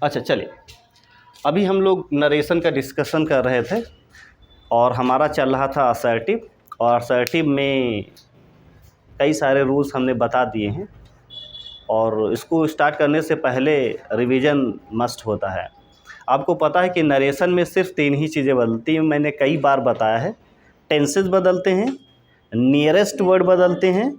अच्छा चलिए, अभी हम लोग नरेशन का डिस्कशन कर रहे थे और हमारा चल रहा था असर्टिव, और असर्टिव में कई सारे रूल्स हमने बता दिए हैं और इसको स्टार्ट करने से पहले रिवीजन मस्ट होता है। आपको पता है कि नरेशन में सिर्फ 3 ही चीज़ें बदलती हैं, मैंने कई बार बताया है। टेंसेस बदलते हैं, नियरेस्ट वर्ड बदलते हैं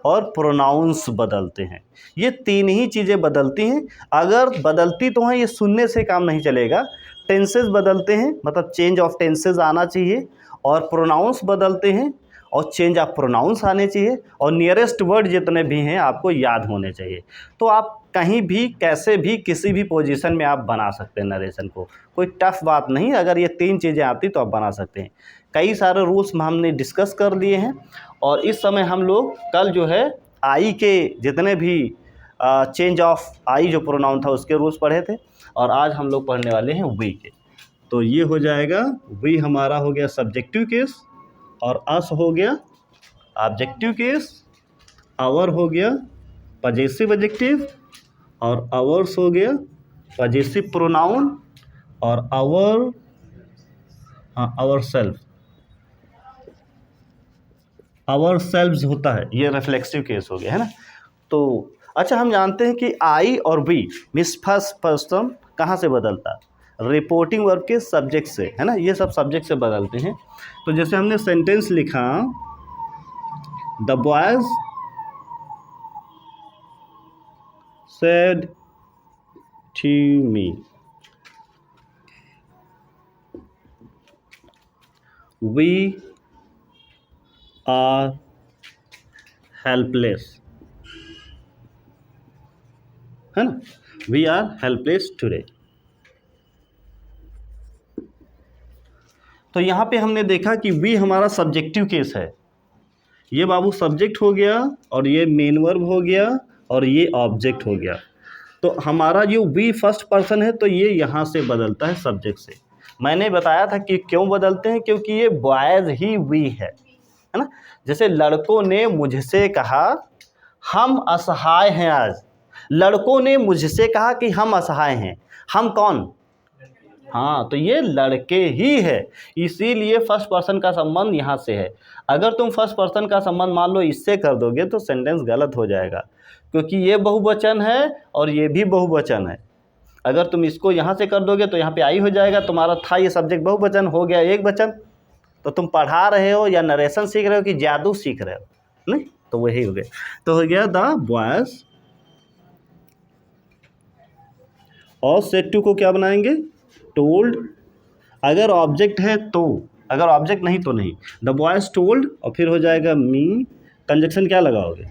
और प्रोनाउंस बदलते हैं। ये 3 ही चीज़ें बदलती हैं। अगर बदलती तो हैं, ये सुनने से काम नहीं चलेगा। टेंसेस बदलते हैं, मतलब चेंज ऑफ टेंसेस आना चाहिए, और प्रोनाउंस बदलते हैं और चेंज ऑफ प्रोनाउंस आने चाहिए, और नियरेस्ट वर्ड जितने भी हैं आपको याद होने चाहिए। तो आप कहीं भी कैसे भी किसी भी पोजीशन में आप बना सकते हैं नरेशन को, कोई टफ बात नहीं। अगर ये 3 चीज़ें आती तो आप बना सकते हैं। कई सारे रूल्स हमने डिस्कस कर लिए हैं और इस समय हम लोग कल जो है आई के जितने भी चेंज ऑफ आई जो प्रोनाउन था उसके रूल्स पढ़े थे, और आज हम लोग पढ़ने वाले हैं वी के। तो ये हो जाएगा, वी हमारा हो गया सब्जेक्टिव केस, और अस हो गया ऑब्जेक्टिव केस, आवर हो गया पजेसिव एडजेक्टिव, और आवर्स हो गया पजेसिव प्रोनाउन, और our our self, our selves होता है, ये रिफ्लेक्सिव केस हो गया, है ना। तो अच्छा, हम जानते हैं कि आई और वी मिस फर्स्ट पर्सन कहाँ से बदलता है? रिपोर्टिंग वर्ब के सब्जेक्ट से, है ना। ये सब सब्जेक्ट से बदलते हैं। तो जैसे हमने सेंटेंस लिखा, the boys said to me, we are helpless, है ना। We are helpless today. तो यहाँ पे हमने देखा कि वी हमारा सब्जेक्टिव केस है। ये बाबू सब्जेक्ट हो गया, और ये मेन वर्ब हो गया, और ये ऑब्जेक्ट हो गया। तो हमारा जो वी फर्स्ट पर्सन है तो ये यहाँ से बदलता है सब्जेक्ट से। मैंने बताया था कि क्यों बदलते हैं, क्योंकि ये बॉयज़ ही वी है ना। जैसे लड़कों ने मुझसे कहा हम असहाय हैं आज। लड़कों ने मुझसे कहा कि हम असहाय हैं। हम कौन? हाँ, तो ये लड़के ही है, इसीलिए फर्स्ट पर्सन का संबंध यहाँ से है। अगर तुम फर्स्ट पर्सन का संबंध मान लो इससे कर दोगे तो सेंटेंस गलत हो जाएगा, क्योंकि ये बहुवचन है और ये भी बहुवचन है। अगर तुम इसको यहाँ से कर दोगे तो यहाँ पे आई हो जाएगा, तुम्हारा था ये सब्जेक्ट बहुवचन हो गया एक वचन। तो तुम पढ़ा रहे हो या नरेशन सीख रहे हो कि जादू सीख रहे हो? नहीं, तो वही हो गया। तो हो गया द बॉयज, और सेड टू को क्या बनाएंगे? टोल्ड। अगर ऑब्जेक्ट है तो, अगर ऑब्जेक्ट नहीं तो नहीं। द बॉयज टोल्ड, और फिर हो जाएगा मी, कंजक्शन क्या लगाओगे?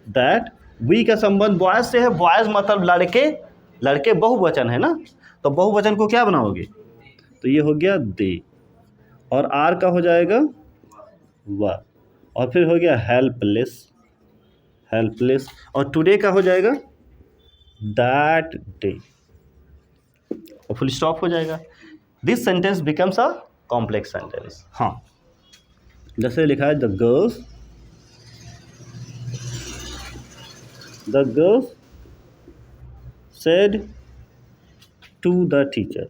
दैट। वी का संबंध बॉयज से है, बॉयज मतलब लड़के, लड़के बहुवचन है ना, तो बहुवचन को क्या बनाओगे? तो ये हो गया दे, और आर का हो जाएगा वह, और फिर हो गया हेल्पलेस, हेल्पलेस, और टुडे का हो जाएगा दैट डे, और फुल स्टॉप हो जाएगा। This sentence becomes a complex sentence. हाँ, जैसे लिखा है the girls said to the teacher.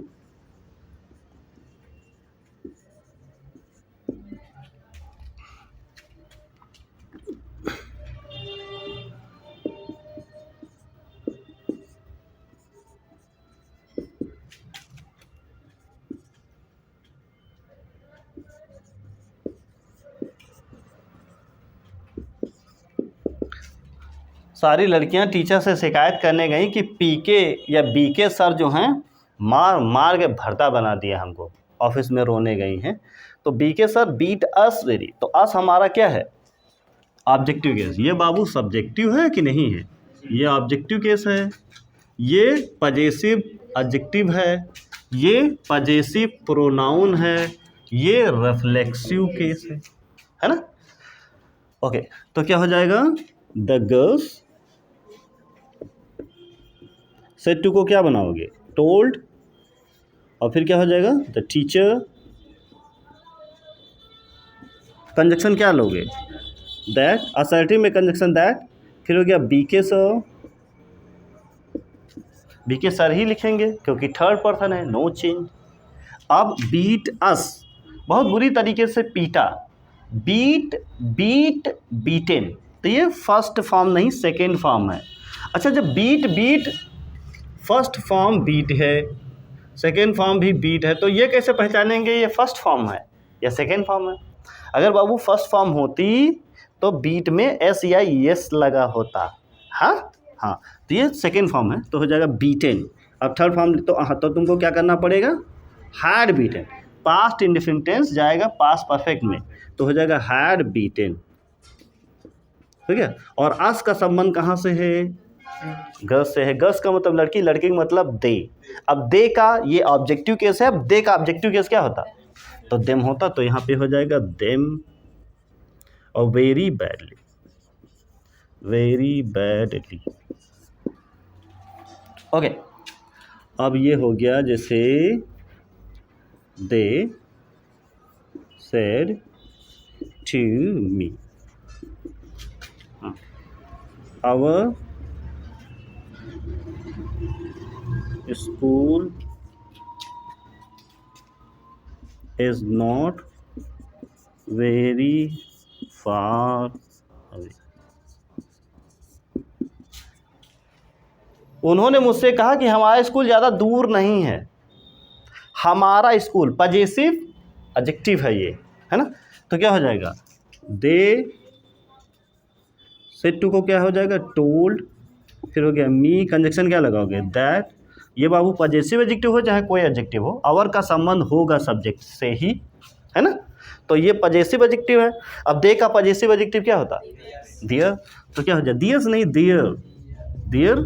सारी लड़कियां टीचर से शिकायत करने गई कि पीके या बीके सर जो हैं मार मार के भरता बना दिया हमको, ऑफिस में रोने गई हैं। तो BK sir beat us very, तो अस हमारा क्या है? Objective case. ये बाबू सब्जेक्टिव है कि नहीं है? ये ऑब्जेक्टिव केस है, ये पजेसिव एडजेक्टिव है, ये पजेसिव प्रोनाउन है, ये रिफ्लेक्सिव केस है ना। ओके, तो क्या हो जाएगा? द गर्ल्स सेड टू को क्या बनाओगे? टोल्ड, और फिर क्या हो जाएगा? द टीचर, कंजक्शन क्या लोगे? दैट। असर्टिव में कंजक्शन दैट, फिर हो गया बी के सर, बीके सर ही लिखेंगे क्योंकि थर्ड पर्सन है, नो चेंज। अब बीट अस, बहुत बुरी तरीके से पीटा, बीट बीट बीटेन, तो ये फर्स्ट फॉर्म नहीं सेकेंड फॉर्म है। अच्छा, जब beat beat first form beat है, सेकेंड फॉर्म भी बीट है, तो ये कैसे पहचानेंगे ये फर्स्ट फॉर्म है या सेकेंड फॉर्म है? अगर बाबू फर्स्ट फॉर्म होती तो बीट में एस या एस लगा होता। हाँ हाँ, तो ये सेकेंड फॉर्म है तो हो जाएगा बीटेन। अब थर्ड फॉर्म तो तुमको क्या करना पड़ेगा, had beaten. Past indefinite tense जाएगा पास्ट परफेक्ट में, तो हो जाएगा हैड बीटेन, ठीक है। और अस का संबंध कहाँ से है, गस से है। गस का मतलब लड़की, लड़की का मतलब दे। अब दे का ये ऑब्जेक्टिव केस है, अब दे का ऑब्जेक्टिव केस क्या होता, तो देम होता, तो यहाँ पे हो जाएगा देम। और very badly, very badly, okay. अब ये हो गया जैसे they said to me, our school is not very far away। उन्होंने मुझसे कहा कि हमारा स्कूल ज़्यादा दूर नहीं है। हमारा स्कूल पजेसिव एडजेक्टिव है ये, है ना, तो क्या हो जाएगा, दे सेड टू को क्या हो जाएगा, टोल्ड, फिर हो गया मी, कंजक्शन क्या लगाओगे, दैट। ये बाबू पजेसिव एडजेक्टिव हो चाहे कोई एडजेक्टिव हो, अवर का संबंध होगा सब्जेक्ट से ही, है ना, तो ये पजेसिव एडजेक्टिव है। अब दे का पजेसिव एडजेक्टिव क्या होता, दियर, तो क्या हो जाए, दियर्स नहीं दियर, दियर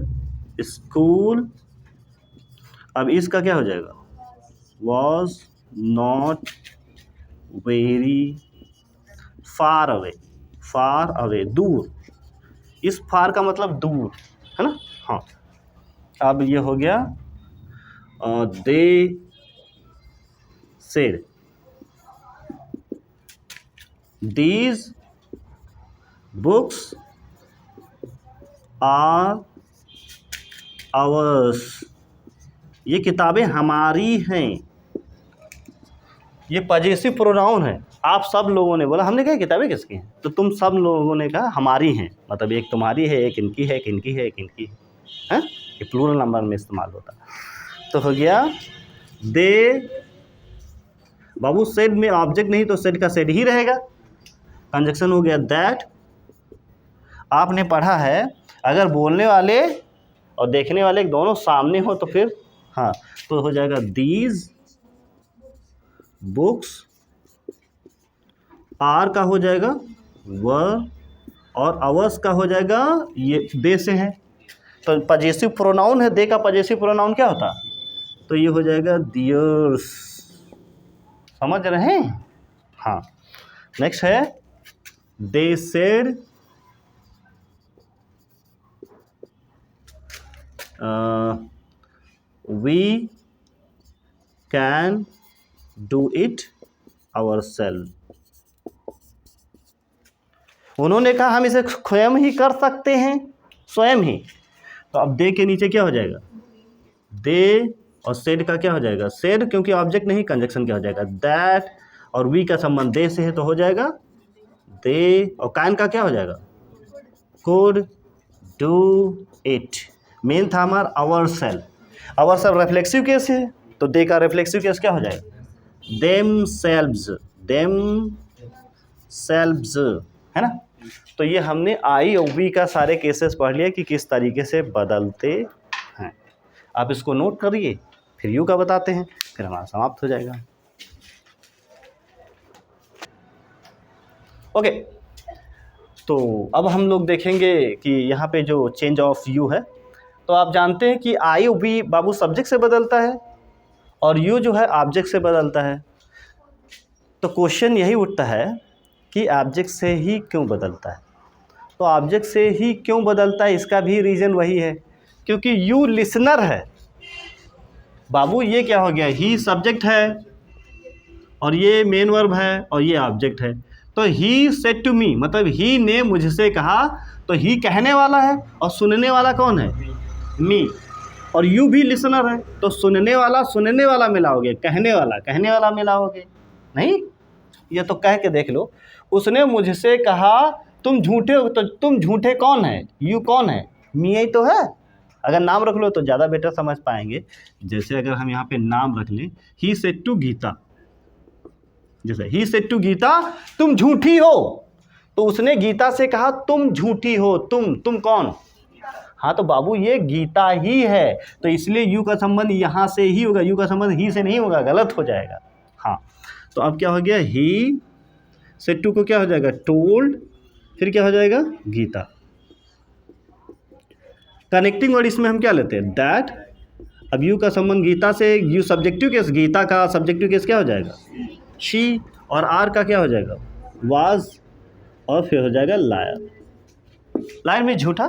स्कूल। अब इसका क्या हो जाएगा, was not very far away, far away दूर, इस फार का मतलब दूर, है ना, हाँ। अब ये हो गया they said these books are ours, ये किताबें हमारी हैं। ये पजेसिव प्रोनाउन है। आप सब लोगों ने बोला, हमने कहा किताबें किसकी हैं, तो तुम सब लोगों ने कहा हमारी हैं, मतलब एक तुम्हारी है, एक इनकी है, एक इनकी है, एक इनकी है, ये प्लूरल नंबर में इस्तेमाल होता है। तो हो गया दे, बाबू सेड में ऑब्जेक्ट नहीं तो सेड का सेड ही रहेगा, कंजक्शन हो गया दैट। आपने पढ़ा है अगर बोलने वाले और देखने वाले दोनों सामने हो तो फिर हाँ, तो हो जाएगा दीज बुक्स, आर का हो जाएगा वर, और अवर्स का हो जाएगा ये दे से है, तो पजेसिव प्रोनाउन है, दे का पजेसिव प्रोनाउन क्या होता, तो ये हो जाएगा दियर्स। समझ रहे हैं, हाँ। नेक्स्ट है they said we can do it ourselves, उन्होंने कहा हम इसे स्वयं ही कर सकते हैं, स्वयं ही। तो अब दे के नीचे क्या हो जाएगा, दे, और सेड का क्या हो जाएगा, सेड, क्योंकि ऑब्जेक्ट नहीं, कंजक्शन क्या हो जाएगा दैट, और वी का संबंध दे से है तो हो जाएगा दे, और कैन का क्या हो जाएगा कुड डू इट। मेन था हमारा आवरसेल्फ, आवरसेल्फ रिफ्लेक्सिव केस है, तो दे का रिफ्लेक्सिव केस क्या हो जाएगा देम सेल्व्स, देम सेल्व्स, है ना। तो ये हमने आई और वी का सारे केसेस पढ़ लिया कि किस तरीके से बदलते हैं। आप इसको नोट करिए, फिर यू का बताते हैं, फिर हमारा समाप्त हो जाएगा। ओके, तो अब हम लोग देखेंगे कि यहाँ पे जो चेंज ऑफ यू है, तो आप जानते हैं कि आई और वी बाबू सब्जेक्ट से बदलता है और यू जो है ऑब्जेक्ट से बदलता है। तो क्वेश्चन यही उठता है कि ऑब्जेक्ट से ही क्यों बदलता है, तो ऑब्जेक्ट से ही क्यों बदलता है, इसका भी रीज़न वही है क्योंकि यू लिसनर है। बाबू ये क्या हो गया, ही सब्जेक्ट है और ये मेन वर्ब है और ये ऑब्जेक्ट है। तो ही सेड टू मी, मतलब ही ने मुझसे कहा, तो ही कहने वाला है और सुनने वाला कौन है, मी। और यू भी लिसनर है, तो सुनने वाला मिलाओगे, कहने वाला मिलाओगे नहीं। ये तो कह के देख लो, उसने मुझसे कहा तुम झूठे हो, तो तुम झूठे कौन है, यू कौन है, मी ही तो है। अगर नाम रख लो तो ज़्यादा बेटर समझ पाएंगे। जैसे अगर हम यहाँ पे नाम रख लें, ही सेड टू गीता, जैसे ही सेड टू गीता तुम झूठी हो, तो उसने गीता से कहा तुम झूठी हो, तुम कौन, हाँ तो बाबू ये गीता ही है, तो इसलिए यू का संबंध यहाँ से ही होगा, यू का संबंध ही से नहीं होगा, गलत हो जाएगा। हाँ तो अब क्या हो गया, ही सेड टू को क्या हो जाएगा, टोल्ड, फिर क्या हो जाएगा, गीता। कनेक्टिंग वर्ड इसमें हम क्या लेते हैं, दैट। अब यू का संबंध गीता से, यू सब्जेक्टिव केस, गीता का सब्जेक्टिव केस क्या हो जाएगा, शी, और आर का क्या हो जाएगा, वाज, और फिर हो जाएगा लायर। लायर में झूठा।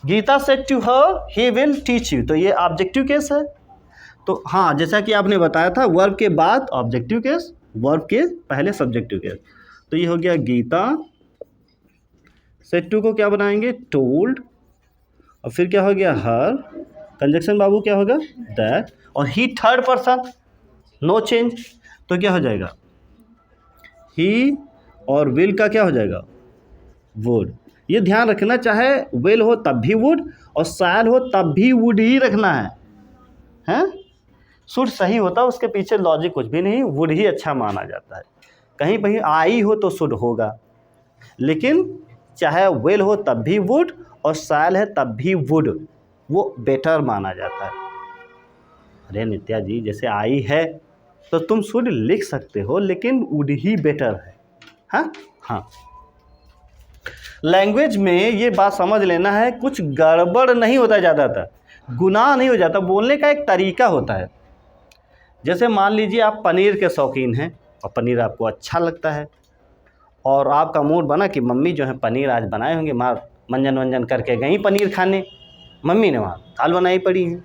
Geeta said to her he will teach you, तो ये ऑब्जेक्टिव केस है। तो हाँ जैसा कि आपने बताया था, वर्ब के बाद ऑब्जेक्टिव केस, वर्ब के पहले सब्जेक्टिव केस। तो ये हो गया गीता सेड टू को क्या बनाएंगे, टोल्ड, और फिर क्या हो गया, हर, कंजक्शन बाबू क्या होगा, दैट, और ही थर्ड पर्सन, नो चेंज, तो क्या हो जाएगा, ही, और विल का क्या हो जाएगा, वुड। ये ध्यान रखना, चाहे विल हो तब भी वुड, और शैल हो तब भी वुड ही रखना है, हैं। शुड सही होता है, उसके पीछे लॉजिक कुछ भी नहीं, वुड ही अच्छा माना जाता है। कहीं कहीं आई हो तो शुड होगा, लेकिन चाहे विल हो तब भी वुड, और शैल है तब भी वुड, वो बेटर माना जाता है। अरे नित्या जी, जैसे आई है तो तुम शुड लिख सकते हो, लेकिन वुड ही बेटर है। हाँ हाँ, लैंग्वेज में ये बात समझ लेना है, कुछ गड़बड़ नहीं होता ज़्यादातर, गुनाह नहीं हो जाता, बोलने का एक तरीका होता है। जैसे मान लीजिए आप पनीर के शौकीन हैं और पनीर आपको अच्छा लगता है, और आपका मूड बना कि मम्मी जो है पनीर आज बनाए होंगे, मार मंजन वंजन करके गई पनीर खाने, मम्मी ने वहाँ दाल बनाई पड़ी है,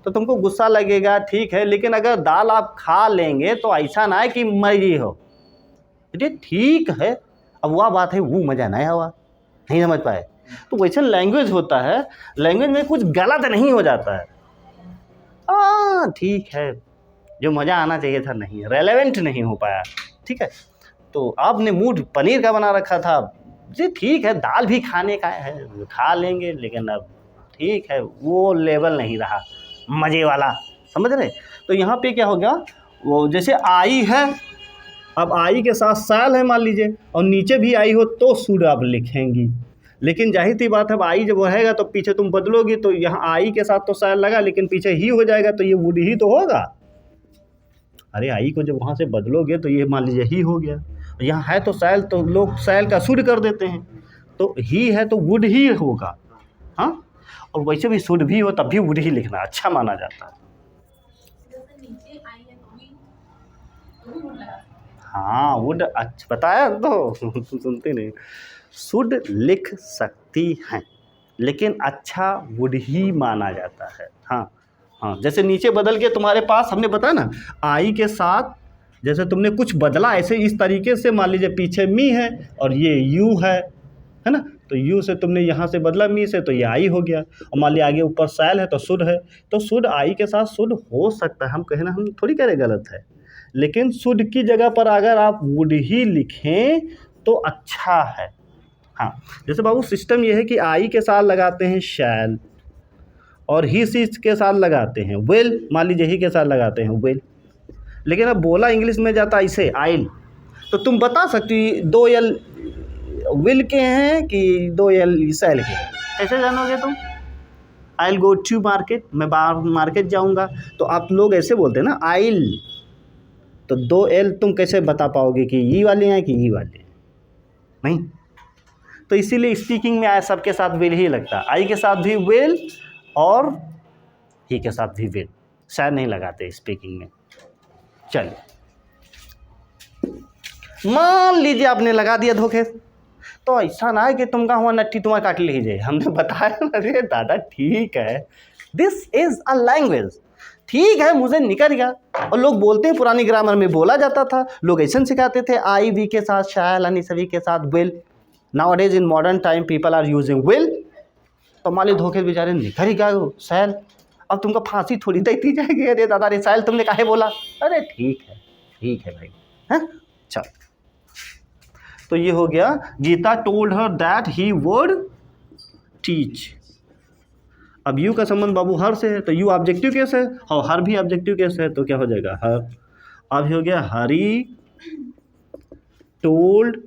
तो तुमको गुस्सा लगेगा, ठीक है। लेकिन अगर दाल आप खा लेंगे तो ऐसा ना है कि मरी हो, ये ठीक है। अब वह बात है, वो मज़ा नहीं हुआ, नहीं समझ पाए। तो वैसे लैंग्वेज होता है, लैंग्वेज में कुछ गलत नहीं हो जाता है, हाँ ठीक है, जो मज़ा आना चाहिए था नहीं, रेलेवेंट नहीं हो पाया, ठीक है। तो आपने मूड पनीर का बना रखा था जी, ठीक है, दाल भी खाने का है, खा लेंगे, लेकिन अब ठीक है, वो लेवल नहीं रहा मज़े वाला, समझ रहे। तो यहाँ पे क्या हो गया, वो जैसे आई है, अब आई के साथ साल है मान लीजिए, और नीचे भी आई हो तो शुड आप लिखेंगी, लेकिन जाहिर सी बात है, अब आई जब रहेगा तो पीछे तुम बदलोगी, तो यहाँ आई के साथ तो साल लगा, लेकिन पीछे ही हो जाएगा, तो ये वुड ही तो होगा। अरे आई को जब वहाँ से बदलोगे तो ये मान लीजिए ही हो गया, यहाँ है तो सैल, तो लोग सैल का शुड कर देते हैं, तो ही है तो वुड ही होगा। हाँ, और वैसे भी शुड भी हो तब भी वुड ही लिखना अच्छा माना जाता है। हाँ वुड, अच्छा बताया तो सुनते नहीं, शुड लिख सकती हैं, लेकिन अच्छा वुड ही माना जाता है। हाँ हाँ, जैसे नीचे बदल के तुम्हारे पास हमने बताया ना, आई के साथ जैसे तुमने कुछ बदला, ऐसे इस तरीके से मान लीजिए पीछे मी है और ये यू है ना, तो यू से तुमने यहाँ से बदला मी से, तो ये आई हो गया, और मान लिया आगे ऊपर सैल है तो शुड है, तो शुड आई के साथ शुड हो सकता है, हम कहें ना, हम थोड़ी कह रहे गलत है, लेकिन शुड की जगह पर अगर आप वुड ही लिखें तो अच्छा है। हाँ, जैसे बाबू सिस्टम ये है कि आई के साथ लगाते हैं शैल, और ही सी के साथ लगाते हैं विल, मान लीजिए ही के साथ लगाते हैं विल, लेकिन अब बोला इंग्लिश में जाता इसे आइल, तो तुम बता सकती 2 एल विल के हैं कि 2 एल सैल के हैं, कैसे जानोगे तुम। आइल गो टू मार्केट, मैं मार्केट जाऊंगा, तो आप लोग ऐसे बोलते हैं ना आइल, तो 2 एल तुम कैसे बता पाओगे कि ये वाले हैं कि ये वाले हैं, नहीं। तो इसीलिए स्पीकिंग में आया सबके साथ विल ही लगता है, आई के साथ भी विल और ही के साथ भी विल, शायद नहीं लगाते स्पीकिंग में। चलिए, मान लीजिए आपने लगा दिया धोखे, तो ऐसा ना है कि तुम कहा हुआ नट्टी तुम्हारा काट लीजिए, हमने बताया अरे दादा ठीक है, दिस इज अ लैंग्वेज, ठीक है, मुझे निकल गया। और लोग बोलते हैं, पुरानी ग्रामर में बोला जाता था, लोग ऐसे सिखाते थे, आई वी के साथ शैल, अन्य सभी के साथ will. Nowadays in modern time people are using will, तो मान लीजिए धोखे बेचारे निकल गया शैल, अब तुमको फांसी थोड़ी देती जाएगी, अरे दादा रिसाइल तुमने काहे बोला, अरे ठीक है भाई, हैं चल। तो ये हो गया, Geeta told her that he would teach. अब यू का संबंध बाबू हर से है, तो यू ऑब्जेक्टिव केस है और हर भी ऑब्जेक्टिव केस है, तो क्या हो जाएगा हर। अब हो गया हरी टोल्ड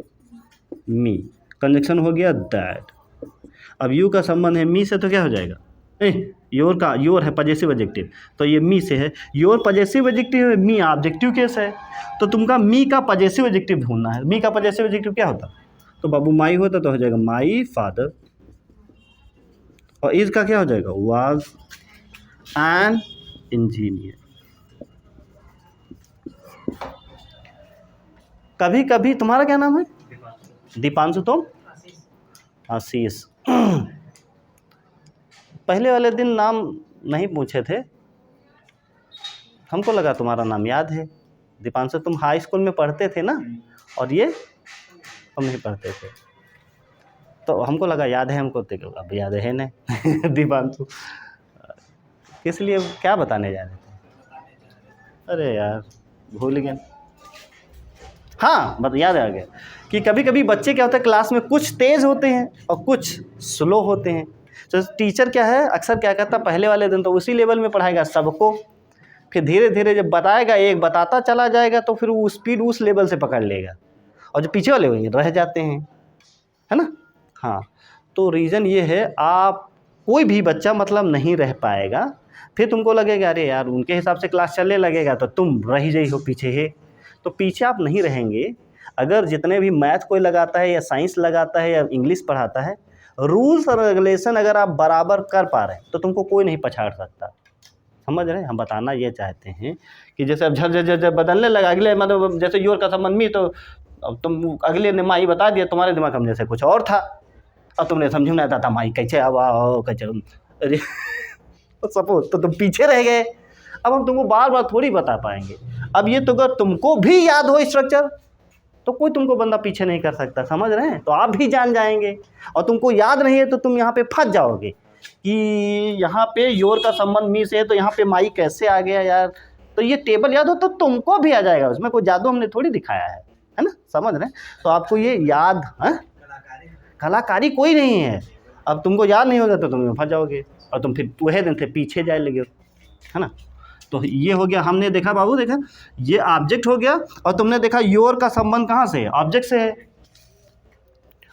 मी, कंजक्शन हो गया दैट। अब यू का संबंध है मी से, तो क्या हो जाएगा, योर है पजेसिव एडजेक्टिव, तो ये मी से है, योर पजेसिव एडजेक्टिव है, मी ऑब्जेक्टिव केस है, तो तुमका मी का पजेसिव एडजेक्टिव ढूंढना है। मी का पजेसिव एडजेक्टिव क्या होता, तो बाबू माई होता, तो हो जाएगा माई फादर। और इसका क्या हो जाएगा, वाज एन इंजीनियर। कभी कभी तुम्हारा क्या नाम है, दीपांशु, तुम आशीष। पहले वाले दिन नाम नहीं पूछे थे, हमको लगा तुम्हारा नाम याद है। दीपांशु तुम हाई स्कूल में पढ़ते थे ना, और ये हम नहीं पढ़ते थे, तो हमको लगा याद है हमको, तो अब याद है नहीं। दीपांशु किस लिए क्या बताने जा रहे थे, अरे यार भूल गए। हाँ बस याद आ गया कि कभी कभी बच्चे क्या होता है, क्लास में कुछ तेज़ होते हैं और कुछ स्लो होते हैं। तो टीचर क्या है, अक्सर क्या करता, पहले वाले दिन तो उसी लेवल में पढ़ाएगा सबको, फिर धीरे धीरे जब बताएगा, एक बताता चला जाएगा, तो फिर वो स्पीड उस लेवल से पकड़ लेगा, और जो पीछे वाले होंगे रह जाते हैं, है ना। हाँ, तो रीज़न ये है, आप कोई भी बच्चा मतलब नहीं रह पाएगा, फिर तुमको लगेगा अरे यार उनके हिसाब से क्लास चलने लगेगा, तो तुम रह जाई हो पीछे है, तो पीछे आप नहीं रहेंगे। अगर जितने भी मैथ कोई लगाता है या साइंस लगाता है या इंग्लिश पढ़ाता है, रूल्स और रेगुलेशन अगर आप बराबर कर पा रहे हैं, तो तुमको कोई नहीं पछाड़ सकता। समझ रहे हैं, हम बताना ये चाहते हैं कि जैसे अब झर बदलने लगा, अगले मतलब जैसे योर का संबंध मी, तो अब तुम अगले ने माई बता दिया, तुम्हारे दिमाग में जैसे कुछ और था, अब तुमने समझ में आता था माई कैसे आवा हो कैसे, अरे सपोज तो तुम पीछे रह गए। अब हम तुमको बार बार थोड़ी बता पाएंगे। अब ये तो अगर तुमको भी याद हो स्ट्रक्चर, तो कोई तुमको बंदा पीछे नहीं कर सकता, समझ रहे हैं, तो आप भी जान जाएंगे। और तुमको याद नहीं है तो तुम यहाँ पे फंस जाओगे कि यहाँ पे योर का संबंध मी से है, तो यहाँ पे माई कैसे आ गया यार। तो ये टेबल याद हो तो तुमको भी आ जाएगा, उसमें कोई जादू हमने थोड़ी दिखाया है ना, समझ रहे हैं। तो आपको ये याद है, कलाकारी कोई नहीं है। अब तुमको याद नहीं होगा तो तुम फंस जाओगे, और तुम फिर वही दिन से पीछे जाए लगे, है ना। तो ये हो गया, हमने देखा बाबू, देखा ये ऑब्जेक्ट हो गया, और तुमने देखा योर का संबंध कहाँ से है, ऑब्जेक्ट से है,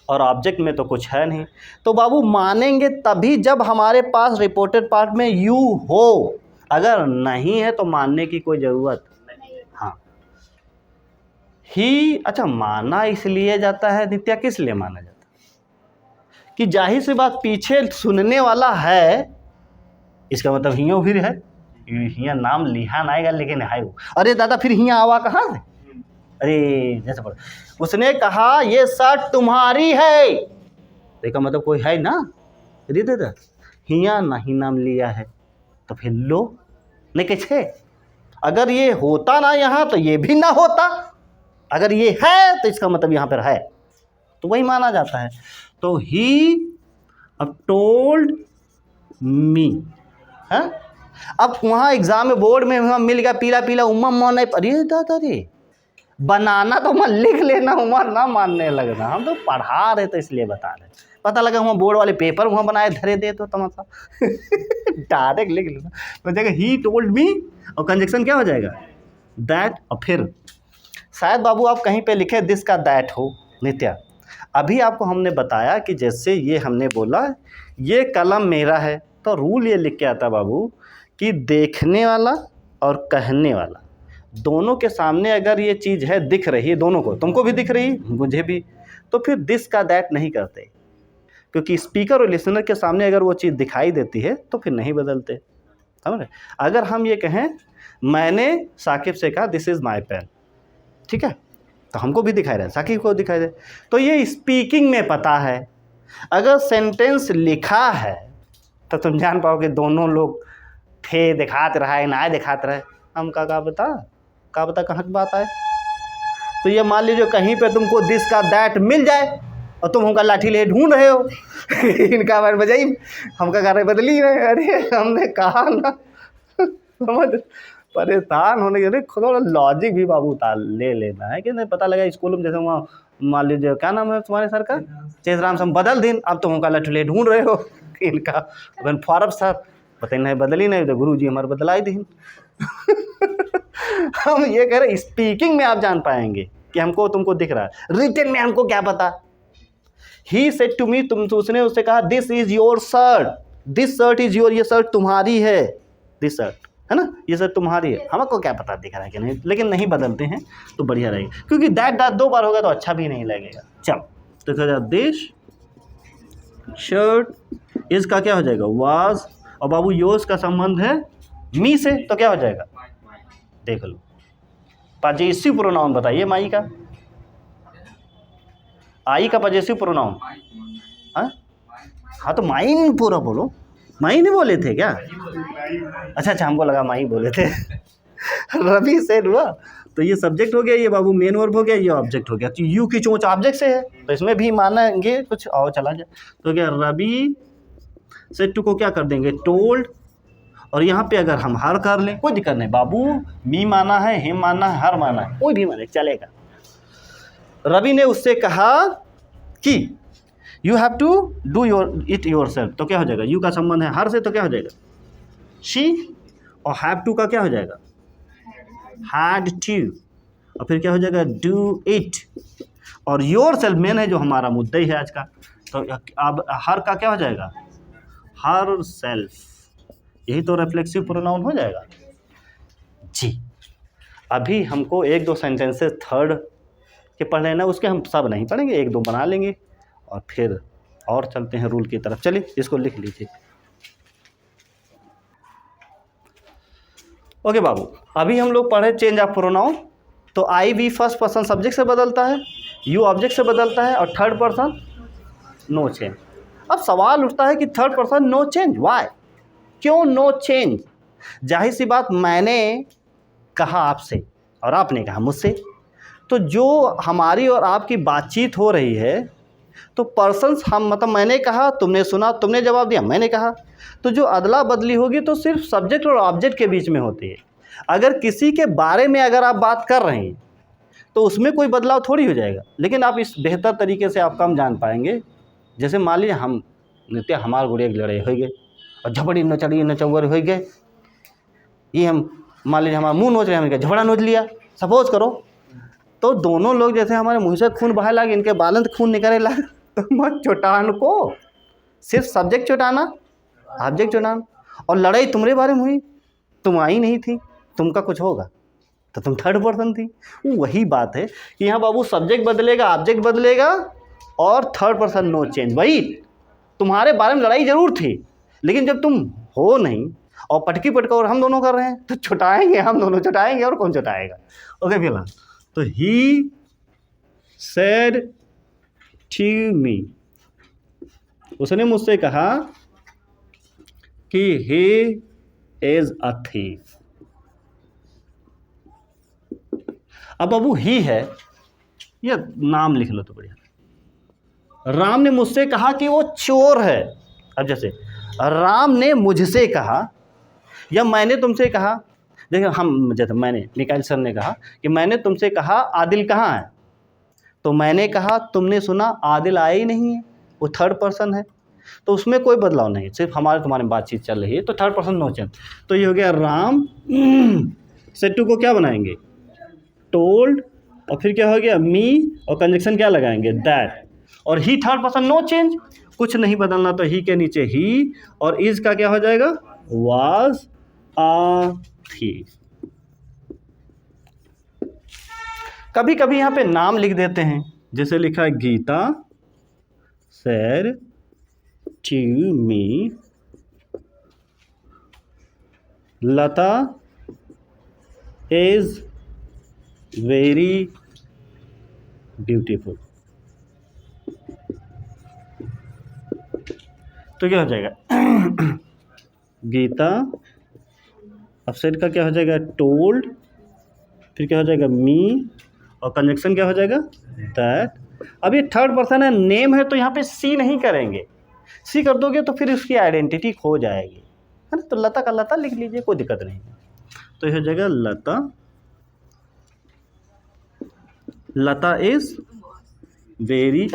और ऑब्जेक्ट में तो कुछ है नहीं। तो बाबू मानेंगे तभी जब हमारे पास रिपोर्टेड पार्ट में यू हो, अगर नहीं है तो मानने की कोई ज़रूरत नहीं। हाँ ही, अच्छा माना इसलिए जाता है नित्या, किस लिए माना जाता है कि जाहिर सी बात पीछे सुनने वाला है, इसका मतलब हियो फिर है, हिया नाम लिहा ना आएगा लेकिन है वो। अरे दादा फिर हिया आवा कहाँ से, अरे जैसे पढ़, उसने कहा ये शर्ट तुम्हारी है, देखा मतलब कोई है ना, अरे दादा हिया नहीं नाम लिया है, तो फिर लो नहीं कैसे। अगर ये होता ना यहाँ तो ये भी ना होता, अगर ये है तो इसका मतलब यहाँ पर है, तो वही माना जाता है। तो ही अब टोल्ड मी, है। अब वहाँ एग्जाम में बोर्ड में वहाँ मिल गया पीला पीला उमा मान, अरे दादा रे बनाना तो मैं लिख लेना, उमर ना मानने लगना, हम तो पढ़ा रहे तो इसलिए बता रहे। पता लगा वहाँ बोर्ड वाले पेपर वहाँ बनाए धरे दे तो तमाशा डायरेक्ट लिख लेना। तो जगह ही टोल्ड मी, और कंजक्शन क्या हो जाएगा, दैट। और फिर शायद बाबू आप कहीं पे लिखे दिस का दैट हो नित्या। अभी आपको हमने बताया कि जैसे ये हमने बोला ये कलम मेरा है, तो रूल ये लिख के आता बाबू कि देखने वाला और कहने वाला दोनों के सामने अगर ये चीज़ है, दिख रही है दोनों को, तुमको भी दिख रही है मुझे भी, तो फिर दिस का दैट नहीं करते, क्योंकि स्पीकर और लिसनर के सामने अगर वो चीज़ दिखाई देती है तो फिर नहीं बदलते, समझ रहे। अगर हम ये कहें मैंने साकिब से कहा दिस इज़ माई पेन, ठीक है, तो हमको भी दिखाई दे, साकिब को दिखाई दे, तो ये स्पीकिंग में पता है। अगर सेंटेंस लिखा है तो तुम जान पाओगे दोनों लोग थे, दिखाते रहा है ना दिखाते रहे, हम का बता कहाँ की बात आए। तो ये मान लीजिए कहीं पे तुमको दिस का दैट मिल जाए और तुम हमका लाठी ले ढूंढ रहे हो। इनका बार बजाई हमका गाने बदली रहे। अरे हमने कहा ना, समझ, परेशान होने के लिए थोड़ा लॉजिक भी बाबू उतार ले लेना है कि नहीं। पता लगा स्कूल में जैसे वहाँ मान लीजिए क्या नाम है तुम्हारे सर का, चेतराम सर, बदल दिन, अब तुम हमका लाठी ले ढूंढ रहे हो। इनका फॉरब सर पता नहीं बदली नहीं तो गुरु जी हमारे बदलाई दी। हम ये कह रहे स्पीकिंग में आप जान पाएंगे कि हमको तुमको दिख रहा है, रिटन में हमको क्या पता। ही सेड टू मी, तुम तो उसने उससे कहा this is your shirt, this shirt is your, ये शर्ट तुम्हारी है, दिस शर्ट है ना, ये शर्ट तुम्हारी है। हमको क्या पता दिख रहा है कि नहीं, लेकिन नहीं बदलते हैं तो बढ़िया रहेगा, क्योंकि दैट 2 बार होगा तो अच्छा भी नहीं लगेगा। चलो तो क्या जाए, दिस शर्ट इज का क्या हो जाएगा, वाज, और बाबू योर्स का संबंध है मी से, तो क्या हो जाएगा, देख लो पजेसिव प्रोनाउन बताइए माई का, आई का पजेसिव प्रोनाउन। हाँ तो माइन पूरा बोलो, माई नहीं बोले थे क्या? अच्छा हमको लगा माई बोले थे। रवि सेड हुआ तो ये सब्जेक्ट हो गया, ये बाबू मेन वर्ब हो गया, ये ऑब्जेक्ट हो गया। तो यू की चोंच ऑब्जेक्ट से है तो इसमें भी मानेंगे कुछ और चला जाए। तो क्या रवि सेड टू को क्या कर देंगे, टोल्ड, और यहाँ पे अगर हम हर कर लें कोई दिक्कत नहीं बाबू, मी माना है, हिम माना है, हर माना है, कोई भी माने चलेगा। रवि ने उससे कहा कि you have to do your it yourself, तो क्या हो जाएगा, यू का संबंध है हर से, तो क्या हो जाएगा शी, और हैव टू का क्या हो जाएगा हैड टू, और फिर क्या हो जाएगा डू इट, और योर सेल्फ मेन है जो हमारा मुद्दा ही है आज का। तो अब हर का क्या हो जाएगा हर सेल्फ, यही तो रिफ्लेक्सिव प्रोनाउन हो जाएगा जी। अभी हमको 1-2 सेंटेंसेस थर्ड के पढ़ लेना, उसके हम सब नहीं पढ़ेंगे, 1-2 बना लेंगे और फिर और चलते हैं रूल की तरफ। चलिए इसको लिख लीजिए। ओके बाबू, अभी हम लोग पढ़े चेंज ऑफ प्रोनाउन। तो आई वी फर्स्ट पर्सन सब्जेक्ट से बदलता है, यू ऑब्जेक्ट से बदलता है, और थर्ड पर्सन नो चेंज। अब सवाल उठता है कि third person no change, why, क्यों नो चेंज? जाहिर सी बात, मैंने कहा आपसे और आपने कहा मुझसे, तो जो हमारी और आपकी बातचीत हो रही है तो पर्सन्स हम, मतलब मैंने कहा, तुमने सुना, तुमने जवाब दिया, मैंने कहा, तो जो अदला बदली होगी तो सिर्फ सब्जेक्ट और ऑब्जेक्ट के बीच में होती है। अगर किसी के बारे में अगर आप बात कर रहे हैं तो उसमें कोई बदलाव थोड़ी हो जाएगा, लेकिन आप इस बेहतर तरीके से आप कम जान पाएंगे। जैसे मान लीजिए हम नित्य हमारे गुड़े लड़ाई हो गए और झपड़ी नचड़ी नचौर हो गए, ये हम मान लीजिए हमारा मुंह नोच रहे, हमने झपड़ा नोच लिया, सपोज करो, तो दोनों लोग जैसे हमारे मुँह से खून बहाए लागे, इनके बालन से खून निकले लागे, तो मत चोटान को सिर्फ सब्जेक्ट चोटाना, ऑब्जेक्ट चोटाना। और लड़ाई तुम्हारे बारे में हुई, तुम आई नहीं थी, तुमका कुछ होगा तो तुम थर्ड पर्सन थी। वही बात है कि यहाँ बाबू सब्जेक्ट बदलेगा, ऑब्जेक्ट बदलेगा, और थर्ड पर्सन नो चेंज। वही तुम्हारे बारे में लड़ाई जरूर थी, लेकिन जब तुम हो नहीं और पटकी पटका और हम दोनों कर रहे हैं तो छुटाएंगे, हम दोनों छुटाएंगे, और कौन छुटाएगा। ओके फिलहाल तो ही सेड टू मी, उसने मुझसे कहा कि ही इज अ थीफ। अब बाबू ही है, ये नाम लिख लो तो बढ़िया। राम ने मुझसे कहा कि वो चोर है। अब जैसे राम ने मुझसे कहा या मैंने तुमसे कहा, देखिए हम जैसे मैंने, निकाल सर ने कहा कि मैंने तुमसे कहा आदिल कहाँ है, तो मैंने कहा, तुमने सुना, आदिल आया ही नहीं है, वो थर्ड पर्सन है, तो उसमें कोई बदलाव नहीं, सिर्फ हमारे तुम्हारे बातचीत चल रही है, तो थर्ड पर्सन नो चेंज। तो ये हो गया राम सेटू को क्या बनाएंगे टोल्ड, और फिर क्या हो गया मी, और कंजक्शन क्या लगाएंगे दैट, और ही थर्ड पर्सन नो चेंज, कुछ नहीं बदलना, तो ही के नीचे ही, और इज का क्या हो जाएगा वाज अ थीफ। कभी कभी यहाँ पे नाम लिख देते हैं, जैसे लिखा है Gita said to me, Lata is very beautiful. तो क्या हो जाएगा गीता, अब सेड का क्या हो जाएगा टोल्ड, फिर क्या हो जाएगा मी, और कंजक्शन क्या हो जाएगा दैट, अब ये थर्ड पर्सन है, नेम है, तो यहाँ पे सी नहीं करेंगे। सी कर दोगे तो फिर उसकी आइडेंटिटी खो जाएगी, है ना। तो लता का लता लिख लीजिए, कोई दिक्कत नहीं है। तो यह जगह Lata, Lata is very,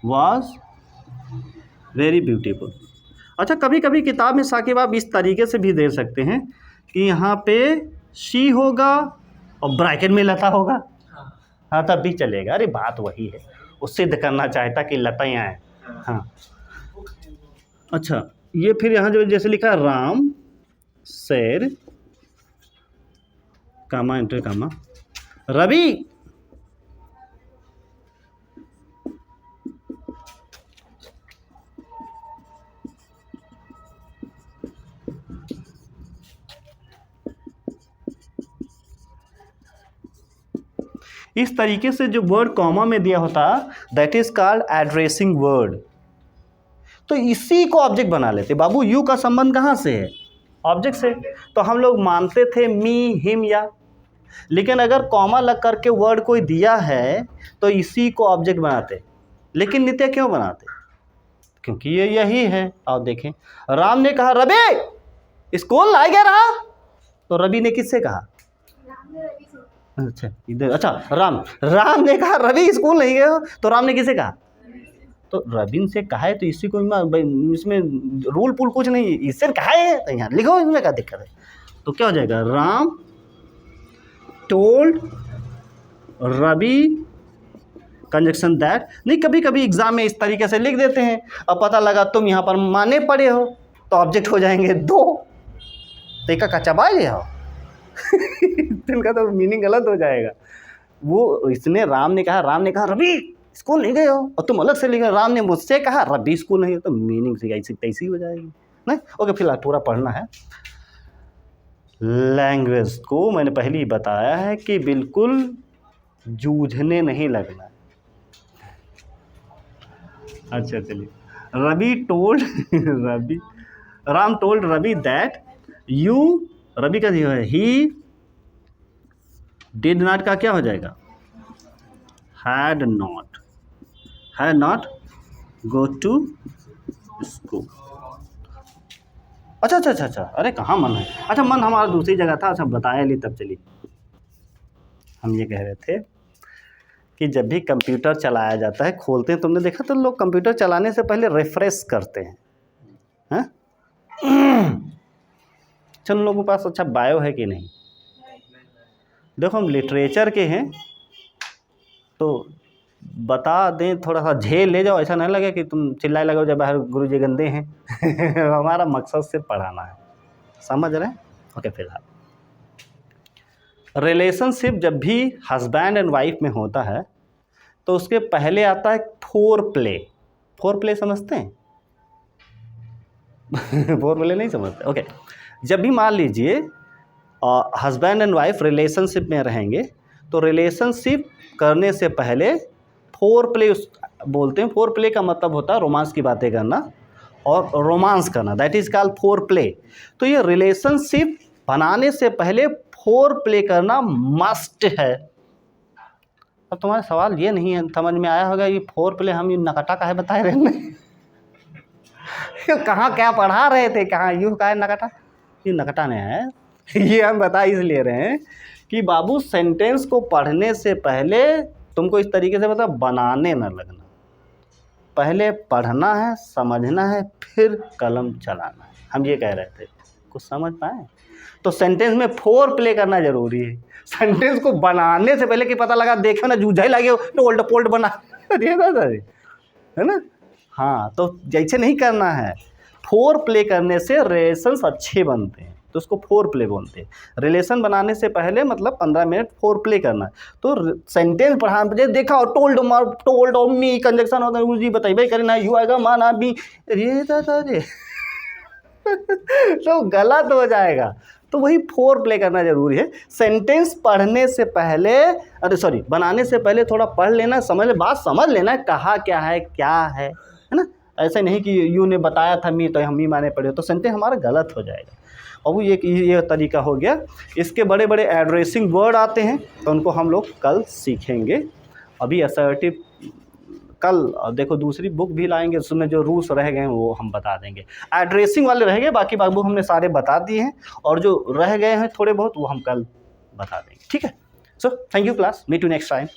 was very beautiful. अच्छा, कभी कभी किताब में साकिब आप इस तरीके से भी दे सकते हैं कि यहाँ पे शी होगा और ब्रैकेट में लता होगा, हाँ तब भी चलेगा। अरे बात वही है, वो सिद्ध करना चाहता कि लता यहाँ है। हाँ अच्छा, ये फिर यहाँ जो जैसे लिखा है राम शेर कामा इंटर कामा रवि, इस तरीके से जो वर्ड कॉमा में दिया होता that is called addressing word. तो इसी को ऑब्जेक्ट बना लेते। बाबू यू का संबंध कहाँ से है? ऑब्जेक्ट से। तो हम लोग मानते थे मी हिम या, लेकिन अगर कॉमा लग करके वर्ड कोई दिया है तो इसी को ऑब्जेक्ट बनाते। लेकिन नित्य क्यों बनाते? क्योंकि ये यही है। आप देखें, राम ने कहा रवि स्कूल आ गया रहा, तो रवि ने किससे कहा? अच्छा इधर, अच्छा राम ने कहा रवि स्कूल नहीं गए हो, तो राम ने किसे कहा? तो रविन से कहा है, तो इसी को इसमें रूल पुल कुछ नहीं, इससे कहा है तो यहाँ लिखो, इसमें क्या दिक्कत है? तो क्या हो जाएगा? Ram told Ravi conjunction that. नहीं, कभी कभी एग्जाम में इस तरीके से लिख देते हैं, अब पता लगा तुम यहाँ पर माने पड़े हो तो ऑब्जेक्ट हो जाएंगे दो, तो एक का चबा लिया हो इनका तो मीनिंग गलत हो जाएगा। वो इसने राम ने कहा रवि स्कूल नहीं गए हो, और तुम अलग से लिखा राम ने मुझसे कहा रवि स्कूल नहीं गए, तो मीनिंग से ऐसी तैसी हो जाएगी। नहीं ओके, फिलहाल पूरा पढ़ना है। लैंग्वेज को मैंने पहले ही बताया है कि बिल्कुल जूझने नहीं लगना। अच्छा चलिए, Ram told Ravi that you, Ravi का जो है ही डिड नॉट का क्या हो जाएगा? Had not go to school. अच्छा, अरे कहाँ मन है? अच्छा, मन हमारा दूसरी जगह था। अच्छा बताया नहीं तब। चलिए, हम ये कह रहे थे कि जब भी कंप्यूटर चलाया जाता है, खोलते हैं, तुमने देखा तो लोग कंप्यूटर चलाने से पहले रिफ्रेश करते हैं, हैं? चलो, लोगों के पास अच्छा बायो है कि नहीं? देखो, हम लिटरेचर के हैं तो बता दें, थोड़ा सा झेल ले जाओ, ऐसा नहीं लगे कि तुम चिल्लाए लगो जब बाहर गुरुजी गंदे हैं हमारा मकसद से पढ़ाना है, समझ रहे हैं? ओके, फिलहाल रिलेशनशिप जब भी हस्बैंड एंड वाइफ में होता है तो उसके पहले आता है फोर प्ले समझते हैं? फोर प्ले नहीं समझते? ओके, जब भी मान लीजिए हस्बैंड एंड वाइफ रिलेशनशिप में रहेंगे तो रिलेशनशिप करने से पहले फोर प्ले बोलते हैं। फोर प्ले का मतलब होता है रोमांस की बातें करना और रोमांस करना, that is called four play. तो ये रिलेशनशिप बनाने से पहले फोर प्ले करना मस्ट है। अब तुम्हारा सवाल ये नहीं है, समझ में आया होगा ये फोर प्ले हम ये नकटा काहे बताए रहे हैं कहाँ क्या पढ़ा रहे थे, कहाँ यूँ का है नकटा? ये नकटा नहीं है ये हम बता इसलिए रहे हैं कि बाबू सेंटेंस को पढ़ने से पहले तुमको इस तरीके से मतलब बनाने न लगना। पहले पढ़ना है, समझना है, फिर कलम चलाना है। हम ये कह रहे थे, कुछ समझ पाए? तो सेंटेंस में फोर प्ले करना जरूरी है। सेंटेंस को बनाने से पहले कि पता लगा देखो ना जूझा ही लगे टोल्ड पोल्ड बना है ना। हाँ, तो जैसे नहीं करना है। फोर प्ले करने से रिलेशंस अच्छे बनते हैं, तो उसको फोर प्ले बोलते हैं। रिलेशन बनाने से पहले मतलब 15 मिनट फोर प्ले करना है। तो सेंटेंस पढ़ाने देखा टोल्ड मी कंजक्शन होता है, जी बताइए करे ना, यू आएगा माना बी, अरे दादा रे तो गलत हो जाएगा। तो वही फोर प्ले करना जरूरी है। सेंटेंस पढ़ने से पहले, बनाने से पहले थोड़ा पढ़ लेना, बात समझ लेना, कहा क्या है ना। ऐसे नहीं कि यू ने बताया था मी तो हम ही माने पड़े, तो सेंटेंस हमारा गलत हो जाएगा। और वो ये तरीका हो गया। इसके बड़े बड़े एड्रेसिंग वर्ड आते हैं, तो उनको हम लोग कल सीखेंगे। अभी असर्टिव कल देखो दूसरी बुक भी लाएंगे, उसमें जो रूल्स रह गए हैं वो हम बता देंगे। एड्रेसिंग वाले रह गए, बाकी बुक हमने सारे बता दिए हैं, और जो रह गए हैं थोड़े बहुत वो हम कल बता देंगे। ठीक है, so thank you class, meet you next time.